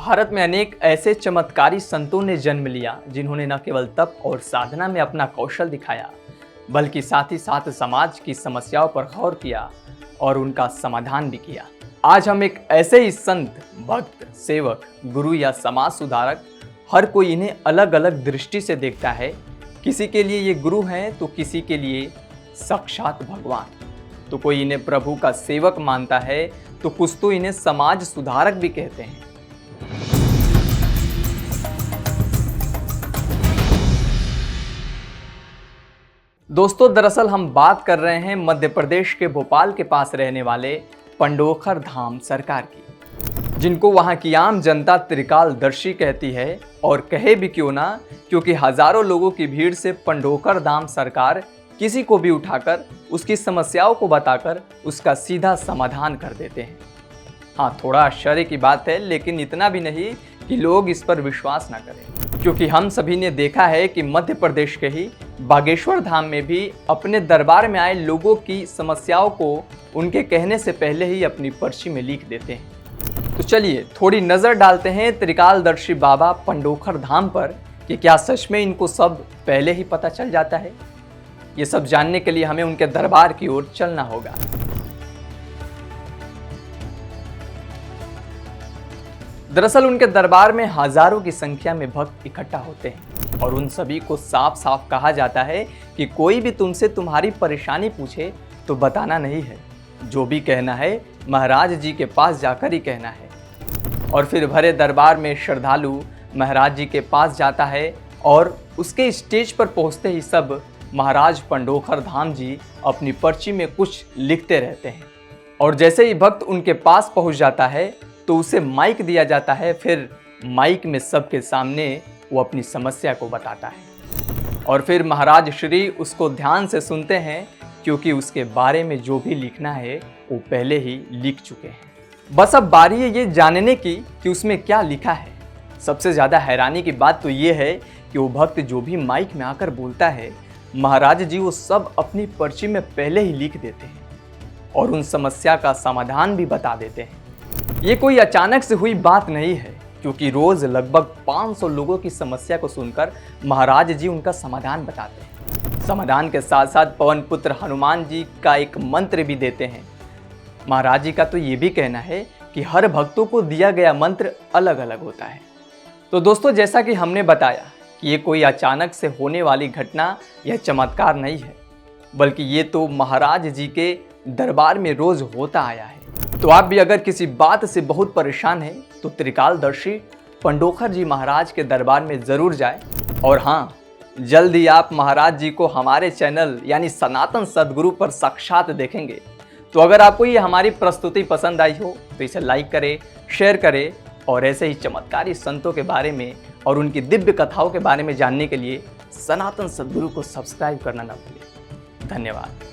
भारत में अनेक ऐसे चमत्कारी संतों ने जन्म लिया जिन्होंने न केवल तप और साधना में अपना कौशल दिखाया, बल्कि साथ ही साथ समाज की समस्याओं पर गौर किया और उनका समाधान भी किया। आज हम एक ऐसे ही संत, भक्त, सेवक, गुरु या समाज सुधारक, हर कोई इन्हें अलग अलग दृष्टि से देखता है। किसी के लिए ये गुरु हैं तो किसी के लिए साक्षात भगवान, तो कोई इन्हें प्रभु का सेवक मानता है, तो कुछ तो इन्हें समाज सुधारक भी कहते हैं। दोस्तों, दरअसल हम बात कर रहे हैं मध्य प्रदेश के भोपाल के पास रहने वाले पंडोखर धाम सरकार की, जिनको वहां की आम जनता त्रिकालदर्शी कहती है। और कहे भी क्यों ना, क्योंकि हजारों लोगों की भीड़ से पंडोखर धाम सरकार किसी को भी उठाकर उसकी समस्याओं को बताकर उसका सीधा समाधान कर देते हैं। हाँ, थोड़ा आश्चर्य की बात है, लेकिन इतना भी नहीं कि लोग इस पर विश्वास ना करें, क्योंकि हम सभी ने देखा है कि मध्य प्रदेश के ही बागेश्वर धाम में भी अपने दरबार में आए लोगों की समस्याओं को उनके कहने से पहले ही अपनी पर्ची में लिख देते हैं। तो चलिए थोड़ी नज़र डालते हैं त्रिकालदर्शी बाबा पंडोखर धाम पर कि क्या सच में इनको सब पहले ही पता चल जाता है। ये सब जानने के लिए हमें उनके दरबार की ओर चलना होगा। दरअसल उनके दरबार में हजारों की संख्या में भक्त इकट्ठा होते हैं और उन सभी को साफ साफ कहा जाता है कि कोई भी तुमसे तुम्हारी परेशानी पूछे तो बताना नहीं है, जो भी कहना है महाराज जी के पास जाकर ही कहना है। और फिर भरे दरबार में श्रद्धालु महाराज जी के पास जाता है और उसके स्टेज पर पहुंचते ही सब महाराज पंडोखर धाम जी अपनी पर्ची में कुछ लिखते रहते हैं। और जैसे ही भक्त उनके पास पहुंच जाता है तो उसे माइक दिया जाता है। फिर माइक में सबके सामने वो अपनी समस्या को बताता है और फिर महाराज श्री उसको ध्यान से सुनते हैं, क्योंकि उसके बारे में जो भी लिखना है वो पहले ही लिख चुके हैं। बस अब बारी है ये जानने की कि उसमें क्या लिखा है। सबसे ज़्यादा हैरानी की बात तो ये है कि वो भक्त जो भी माइक में आकर बोलता है, महाराज जी वो सब अपनी पर्ची में पहले ही लिख देते हैं और उन समस्या का समाधान भी बता देते हैं। ये कोई अचानक से हुई बात नहीं है, क्योंकि रोज लगभग 500 लोगों की समस्या को सुनकर महाराज जी उनका समाधान बताते हैं। समाधान के साथ साथ पवन पुत्र हनुमान जी का एक मंत्र भी देते हैं। महाराज जी का तो ये भी कहना है कि हर भक्तों को दिया गया मंत्र अलग अलग होता है। तो दोस्तों, जैसा कि हमने बताया कि ये कोई अचानक से होने वाली घटना या चमत्कार नहीं है, बल्कि ये तो महाराज जी के दरबार में रोज होता आया है। तो आप भी अगर किसी बात से बहुत परेशान हैं तो त्रिकालदर्शी पंडोखर जी महाराज के दरबार में ज़रूर जाएं। और हाँ, जल्द ही आप महाराज जी को हमारे चैनल यानी सनातन सदगुरु पर साक्षात देखेंगे। तो अगर आपको ये हमारी प्रस्तुति पसंद आई हो तो इसे लाइक करें, शेयर करें और ऐसे ही चमत्कारी संतों के बारे में और उनकी दिव्य कथाओं के बारे में जानने के लिए सनातन सदगुरु को सब्सक्राइब करना न भूलें। धन्यवाद।